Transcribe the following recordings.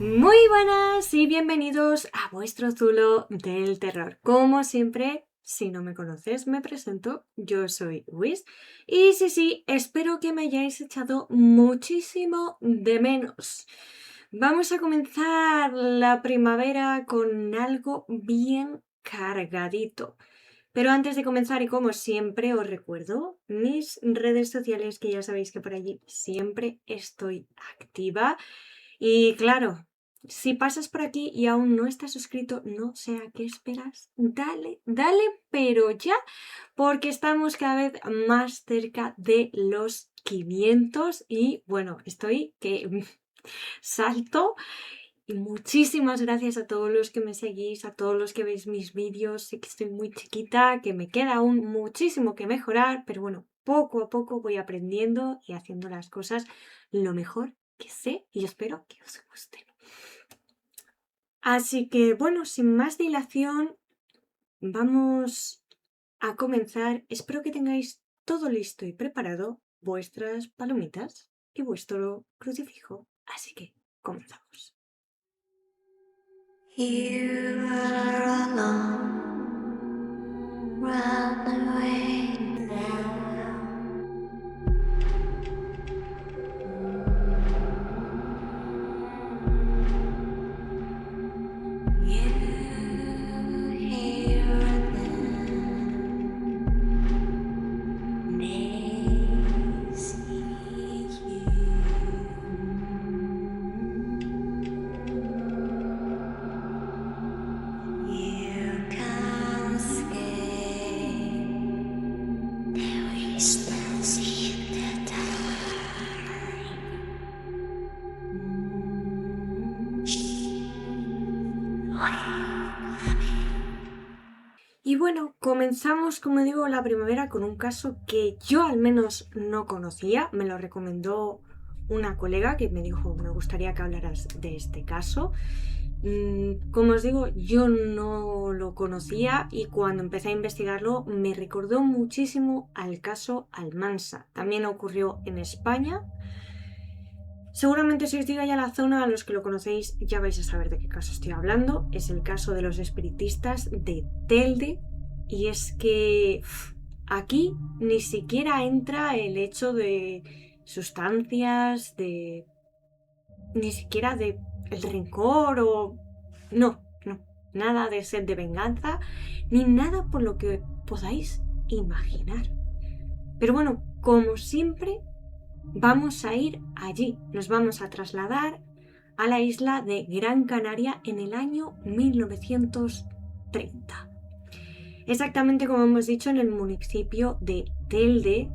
Muy buenas y bienvenidos a vuestro Zulo del terror. Como siempre, si no me conoces, me presento. Yo soy Wiz y sí, espero que me hayáis echado muchísimo de menos. Vamos a comenzar la primavera con algo bien cargadito. Pero antes de comenzar, y como siempre, os recuerdo mis redes sociales, que ya sabéis que por allí siempre estoy activa. Y claro, si pasas por aquí y aún no estás suscrito, no sé a qué esperas. Dale, pero ya, porque estamos cada vez más cerca de los 500 y bueno, estoy que salto. Y muchísimas gracias a todos los que me seguís, a todos los que veis mis vídeos. Sé que estoy muy chiquita, que me queda aún muchísimo que mejorar, pero bueno, poco a poco voy aprendiendo y haciendo las cosas lo mejor que sé y espero que os gusten. Así que bueno, sin más dilación, vamos a comenzar. Espero que tengáis todo listo y preparado, vuestras palomitas y vuestro crucifijo. Así que comenzamos. You are alone, run away now. You hear them, they see you can't escape their whispers in the dark. Y bueno, comenzamos, como digo, la primavera con un caso que yo al menos no conocía. Me lo recomendó una colega que me dijo, me gustaría que hablaras de este caso. Como os digo, yo no lo conocía y cuando empecé a investigarlo me recordó muchísimo al caso Almansa. También ocurrió en España. Seguramente si os diga ya la zona, a los que lo conocéis ya vais a saber de qué caso estoy hablando. Es el caso de los espiritistas de Telde. Y es que aquí ni siquiera entra el hecho de sustancias, ni siquiera de el rencor o... No, nada de sed de venganza, ni nada por lo que podáis imaginar. Pero bueno, como siempre, vamos a ir allí, nos vamos a trasladar a la isla de Gran Canaria en el año 1930. Exactamente como hemos dicho, en el municipio de Telde.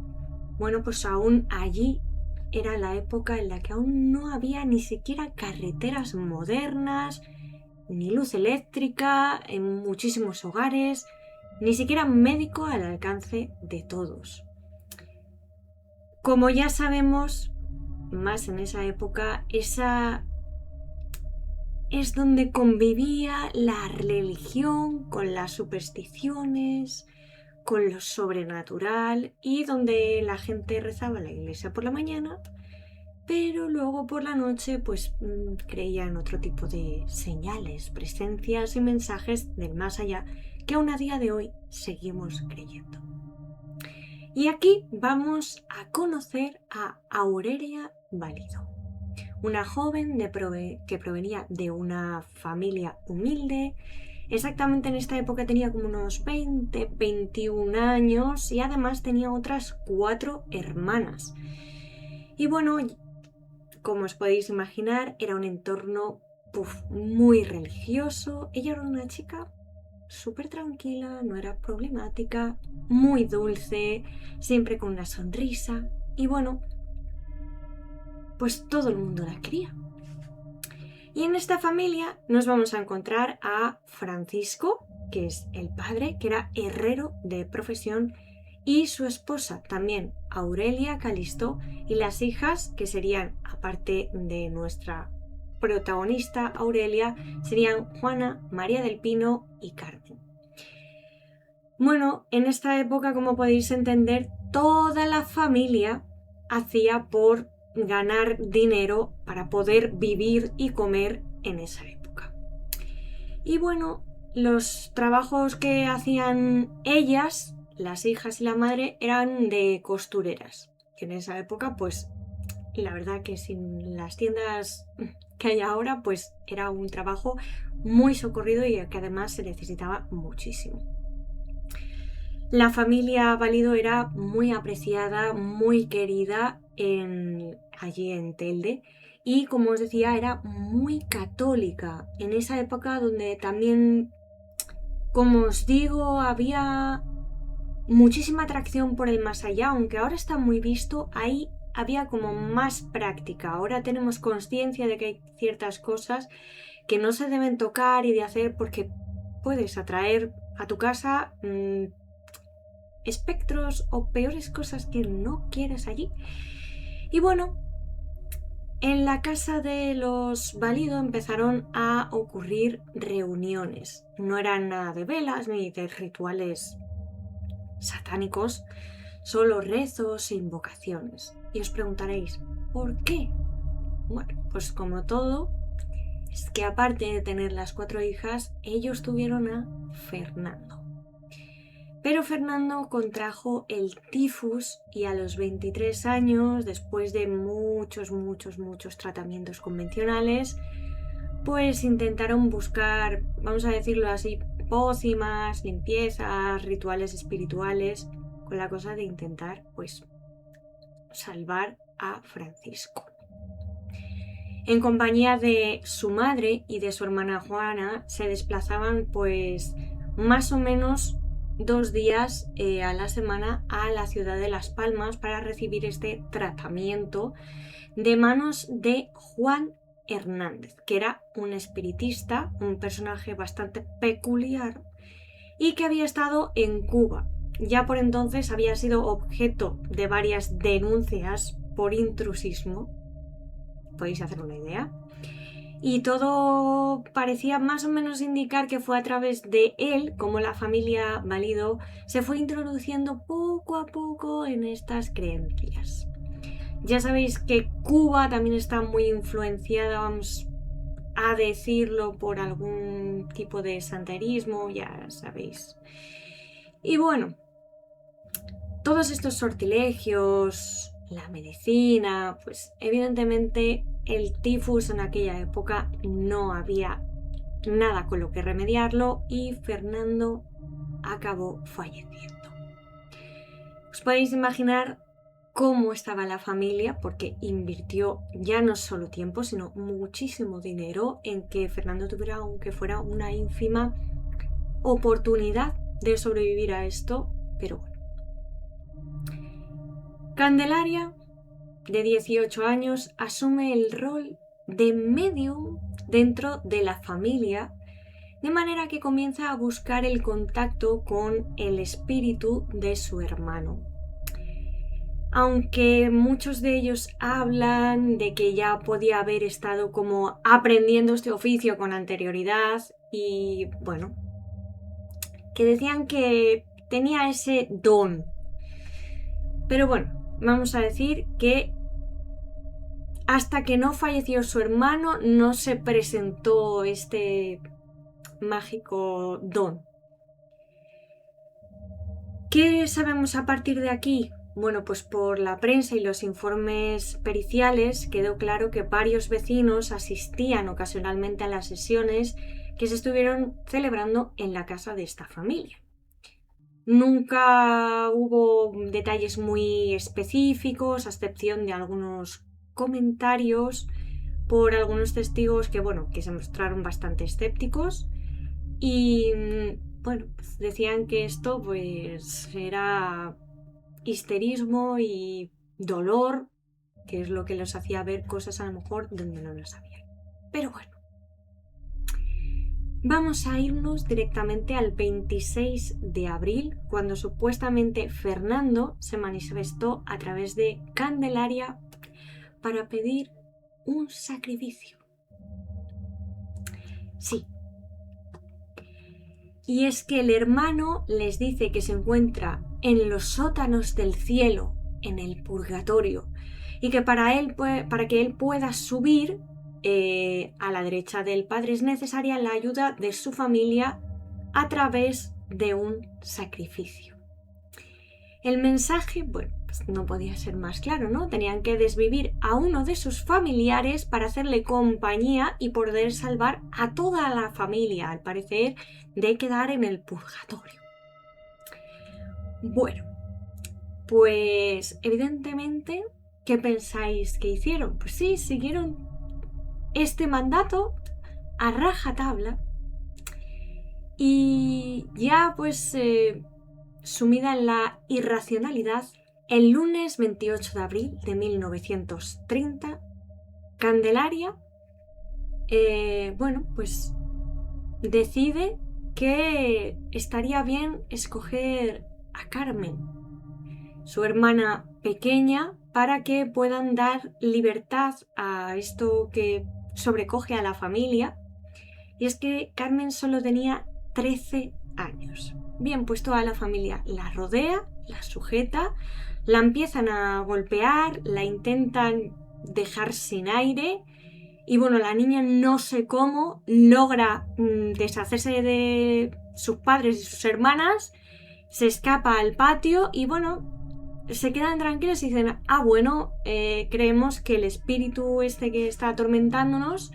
Bueno, pues aún allí era la época en la que aún no había ni siquiera carreteras modernas, ni luz eléctrica en muchísimos hogares, ni siquiera médico al alcance de todos. Como ya sabemos, más en esa época, esa es donde convivía la religión con las supersticiones, con lo sobrenatural y donde la gente rezaba en la iglesia por la mañana, pero luego por la noche pues creía en otro tipo de señales, presencias y mensajes del más allá que aún a día de hoy seguimos creyendo. Y aquí vamos a conocer a Aurelia Valido, una joven que provenía de una familia humilde. Exactamente en esta época tenía como unos 20, 21 años y además tenía otras 4 hermanas. Y bueno, como os podéis imaginar, era un entorno muy religioso. Ella era una chica súper tranquila, no era problemática, muy dulce, siempre con una sonrisa. Y bueno, pues todo el mundo la quería. Y en esta familia nos vamos a encontrar a Francisco, que es el padre, que era herrero de profesión, y su esposa también, Aurelia Calixto, y las hijas, que serían, aparte de nuestra protagonista Aurelia, serían Juana, María del Pino y Carmen. Bueno, en esta época, como podéis entender, toda la familia hacía por ganar dinero para poder vivir y comer en esa época. Y bueno, los trabajos que hacían ellas, las hijas y la madre, eran de costureras, que en esa época, pues, la verdad que sin las tiendas que hay ahora, pues era un trabajo muy socorrido y que además se necesitaba muchísimo. La familia Valido era muy apreciada, muy querida allí en Telde y, como os decía, era muy católica. En esa época donde también, como os digo, había muchísima atracción por el más allá, aunque ahora está muy visto, ahí había como más práctica. Ahora tenemos conciencia de que hay ciertas cosas que no se deben tocar y de hacer porque puedes atraer a tu casa espectros o peores cosas que no quieres allí. Y bueno, en la casa de los Valido empezaron a ocurrir reuniones. No eran nada de velas ni de rituales satánicos, solo rezos e invocaciones. Y os preguntaréis, ¿por qué? Bueno, pues como todo, es que aparte de tener las 4 hijas, ellos tuvieron a Fernando. Pero Fernando contrajo el tifus y a los 23 años, después de muchos tratamientos convencionales, pues intentaron buscar, vamos a decirlo así, pócimas, limpiezas, rituales espirituales, con la cosa de intentar, pues, salvar a Francisco. En compañía de su madre y de su hermana Juana, se desplazaban, pues, más o menos 2 días a la semana a la ciudad de Las Palmas para recibir este tratamiento de manos de Juan Hernández, que era un espiritista, un personaje bastante peculiar y que había estado en Cuba. Ya por entonces había sido objeto de varias denuncias por intrusismo, podéis hacer una idea. Y todo parecía más o menos indicar que fue a través de él como la familia Valido se fue introduciendo poco a poco en estas creencias. Ya sabéis que Cuba también está muy influenciada, vamos a decirlo, por algún tipo de santerismo, ya sabéis. Y bueno, todos estos sortilegios, la medicina, pues evidentemente el tifus en aquella época no había nada con lo que remediarlo y Fernando acabó falleciendo. Os podéis imaginar cómo estaba la familia, porque invirtió ya no solo tiempo, sino muchísimo dinero en que Fernando tuviera, aunque fuera una ínfima oportunidad de sobrevivir a esto, pero bueno. Candelaria, de 18 años, asume el rol de medium dentro de la familia, de manera que comienza a buscar el contacto con el espíritu de su hermano. Aunque muchos de ellos hablan de que ya podía haber estado como aprendiendo este oficio con anterioridad y bueno, que decían que tenía ese don. Pero bueno, vamos a decir que hasta que no falleció su hermano no se presentó este mágico don. ¿Qué sabemos a partir de aquí? Bueno, pues por la prensa y los informes periciales quedó claro que varios vecinos asistían ocasionalmente a las sesiones que se estuvieron celebrando en la casa de esta familia. Nunca hubo detalles muy específicos, a excepción de algunos comentarios por algunos testigos que se mostraron bastante escépticos y bueno, pues decían que esto pues era histerismo y dolor, que es lo que los hacía ver cosas a lo mejor donde no las había. Pero bueno, vamos a irnos directamente al 26 de abril, cuando supuestamente Fernando se manifestó a través de Candelaria para pedir un sacrificio. Sí. Y es que el hermano les dice que se encuentra en los sótanos del cielo, en el purgatorio, y que para que él pueda subir a la derecha del padre, es necesaria la ayuda de su familia a través de un sacrificio. El mensaje, bueno, pues no podía ser más claro, ¿no? Tenían que desvivir a uno de sus familiares para hacerle compañía y poder salvar a toda la familia, al parecer, de quedar en el purgatorio. Bueno, pues evidentemente, ¿qué pensáis que hicieron? Pues sí, siguieron este mandato a rajatabla y ya pues sumida en la irracionalidad, el lunes 28 de abril de 1930, Candelaria, pues decide que estaría bien escoger a Carmen, su hermana pequeña, para que puedan dar libertad a esto que sobrecoge a la familia. Y es que Carmen solo tenía 13 años. Bien, pues toda la familia la rodea, la sujeta, la empiezan a golpear, la intentan dejar sin aire y bueno, la niña no sé cómo logra deshacerse de sus padres y sus hermanas, se escapa al patio y bueno, se quedan tranquilos y dicen, creemos que el espíritu este que está atormentándonos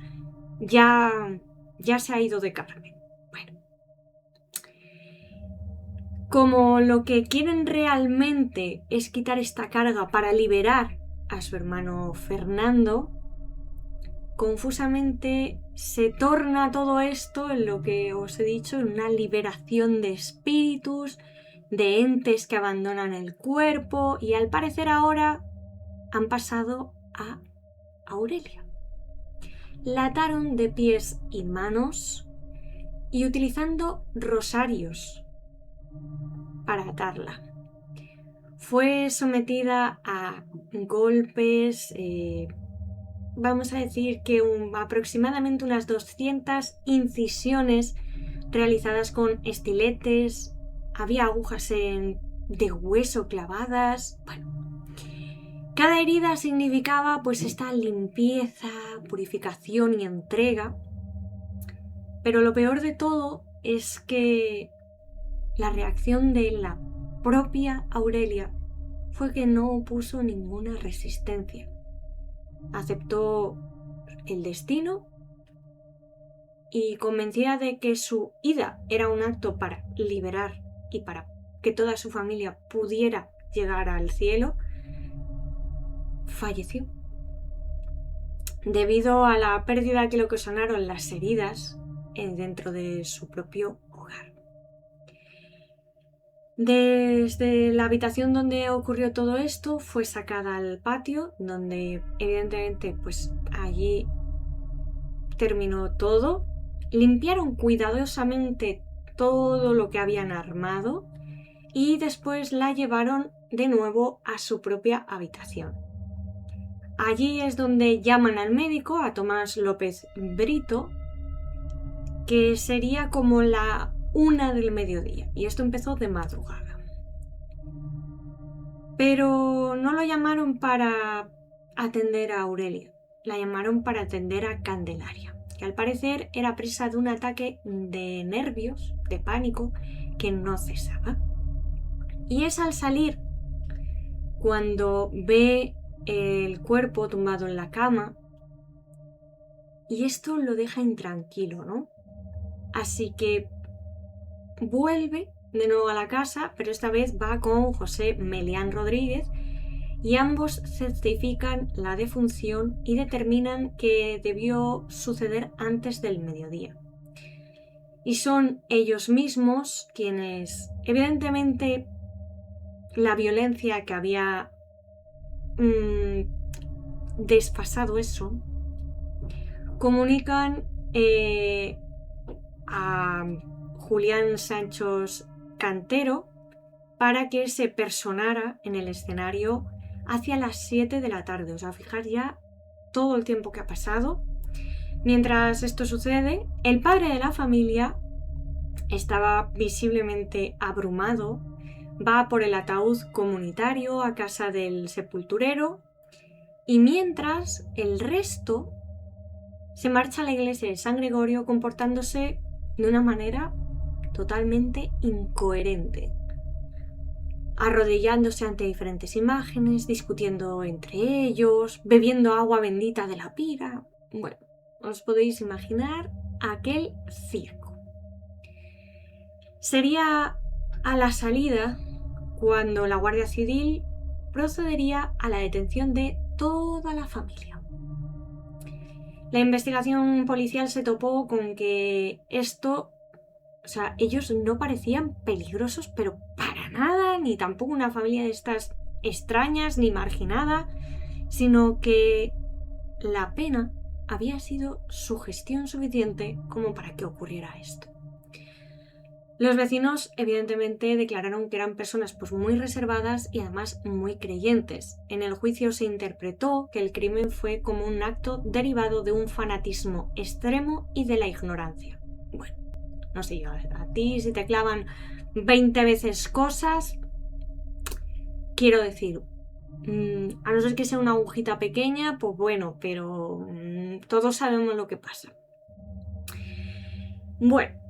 ya se ha ido de Carmen. Bueno, como lo que quieren realmente es quitar esta carga para liberar a su hermano Fernando, confusamente se torna todo esto en lo que os he dicho, en una liberación de espíritus, de entes que abandonan el cuerpo y al parecer ahora han pasado a Aurelia. La ataron de pies y manos y utilizando rosarios para atarla. Fue sometida a golpes, vamos a decir que aproximadamente unas 200 incisiones realizadas con estiletes, había agujas de hueso clavadas. Bueno, cada herida significaba pues esta limpieza, purificación y entrega. Pero lo peor de todo es que la reacción de la propia Aurelia fue que no opuso ninguna resistencia. Aceptó el destino y convencida de que su ida era un acto para liberar y para que toda su familia pudiera llegar al cielo, falleció. Debido a la pérdida que le ocasionaron las heridas dentro de su propio hogar. Desde la habitación donde ocurrió todo esto fue sacada al patio, donde evidentemente pues allí terminó todo. Limpiaron cuidadosamente todo lo que habían armado y después la llevaron de nuevo a su propia habitación. Allí es donde llaman al médico, a Tomás López Brito, que sería como la 1 del mediodía, y esto empezó de madrugada. Pero no lo llamaron para atender a Aurelia, la llamaron para atender a Candelaria, que al parecer era presa de un ataque de nervios, de pánico, que no cesaba. Y es al salir, cuando ve el cuerpo tumbado en la cama, y esto lo deja intranquilo, ¿no? Así que vuelve de nuevo a la casa, pero esta vez va con José Melián Rodríguez y ambos certifican la defunción y determinan que debió suceder antes del mediodía. Y son ellos mismos quienes, evidentemente, la violencia que había desfasado eso, comunican a Julián Sanchos Cantero para que se personara en el escenario hacia las 7 de la tarde. O sea, fijar ya todo el tiempo que ha pasado. Mientras esto sucede, el padre de la familia estaba visiblemente abrumado, va por el ataúd comunitario a casa del sepulturero y mientras el resto se marcha a la iglesia de San Gregorio comportándose de una manera totalmente incoherente, arrodillándose ante diferentes imágenes, discutiendo entre ellos, bebiendo agua bendita de la pira. Bueno, os podéis imaginar aquel circo. Sería a la salida cuando la Guardia Civil procedería a la detención de toda la familia. La investigación policial se topó con que ellos no parecían peligrosos, pero para nada, ni tampoco una familia de estas extrañas ni marginada, sino que la pena había sido sugestión suficiente como para que ocurriera esto. Los vecinos evidentemente declararon que eran personas muy reservadas y además muy creyentes. En el juicio se interpretó que el crimen fue como un acto derivado de un fanatismo extremo y de la ignorancia. Bueno, no sé yo, a ti si te clavan 20 veces cosas, quiero decir, a no ser que sea una agujita pequeña, pues bueno, pero todos sabemos lo que pasa. Bueno,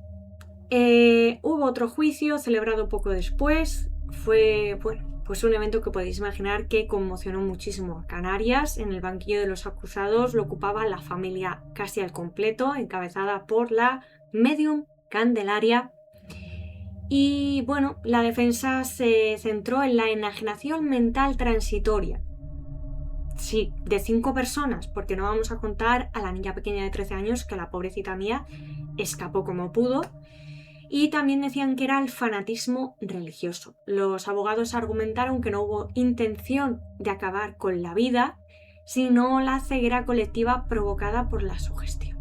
hubo otro juicio celebrado poco después. Fue, pues un evento que podéis imaginar que conmocionó muchísimo a Canarias. En el banquillo de los acusados lo ocupaba la familia casi al completo, encabezada por la medium Candelaria. Y bueno, la defensa se centró en la enajenación mental transitoria. Sí, de 5 personas, porque no vamos a contar a la niña pequeña de 13 años, que la pobrecita mía escapó como pudo. Y también decían que era el fanatismo religioso. Los abogados argumentaron que no hubo intención de acabar con la vida, sino la ceguera colectiva provocada por la sugestión.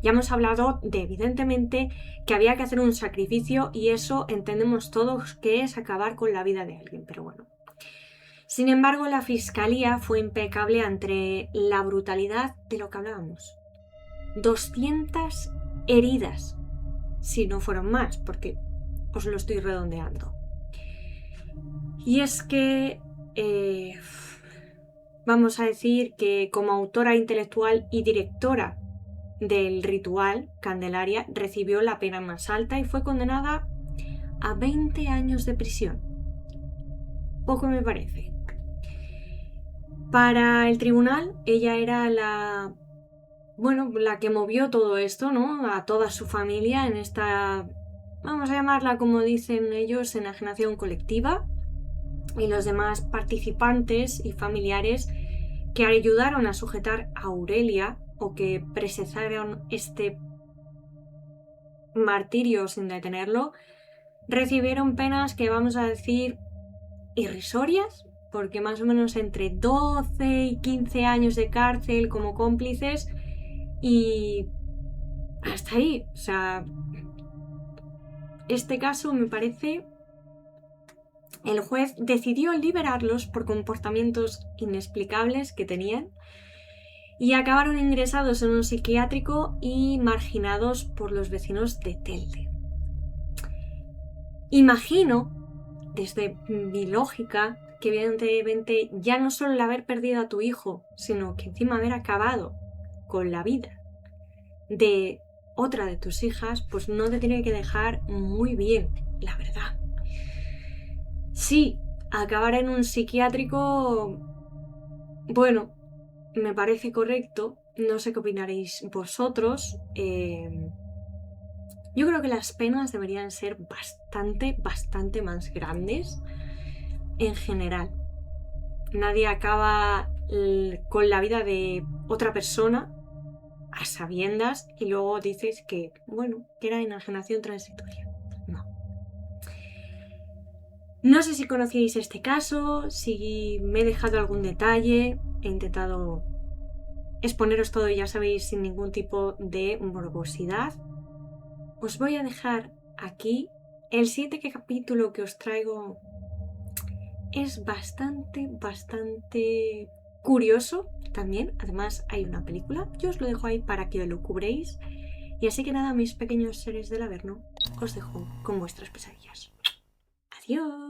Ya hemos hablado de, evidentemente, que había que hacer un sacrificio y eso entendemos todos que es acabar con la vida de alguien, pero bueno. Sin embargo, la fiscalía fue impecable ante la brutalidad de lo que hablábamos. 200 heridas, si no fueron más, porque os lo estoy redondeando. Y es que vamos a decir que como autora intelectual y directora del ritual, Candelaria recibió la pena más alta y fue condenada a 20 años de prisión. Poco me parece. Para el tribunal, ella era la que movió todo esto, ¿no? A toda su familia en esta, vamos a llamarla como dicen ellos, enajenación colectiva, y los demás participantes y familiares que ayudaron a sujetar a Aurelia o que presenciaron este martirio sin detenerlo, recibieron penas que vamos a decir irrisorias, porque más o menos entre 12 y 15 años de cárcel como cómplices. Y hasta ahí, o sea, este caso me parece, el juez decidió liberarlos por comportamientos inexplicables que tenían y acabaron ingresados en un psiquiátrico y marginados por los vecinos de Telde. Imagino, desde mi lógica, que evidentemente ya no solo el haber perdido a tu hijo, sino que encima haber acabado con la vida de otra de tus hijas, pues no te tiene que dejar muy bien, la verdad. Sí, acabar en un psiquiátrico, bueno, me parece correcto, no sé qué opinaréis vosotros. Yo creo que las penas deberían ser bastante más grandes en general. Nadie acaba con la vida de otra persona a sabiendas y luego dices que, que era enajenación transitoria. No sé si conocíais este caso, si me he dejado algún detalle, he intentado exponeros todo, ya sabéis, sin ningún tipo de morbosidad. Os voy a dejar aquí. El siguiente capítulo que os traigo es bastante curioso también. Además hay una película, yo os lo dejo ahí para que lo cubréis. Y así que nada, mis pequeños seres del Averno, os dejo con vuestras pesadillas. Adiós.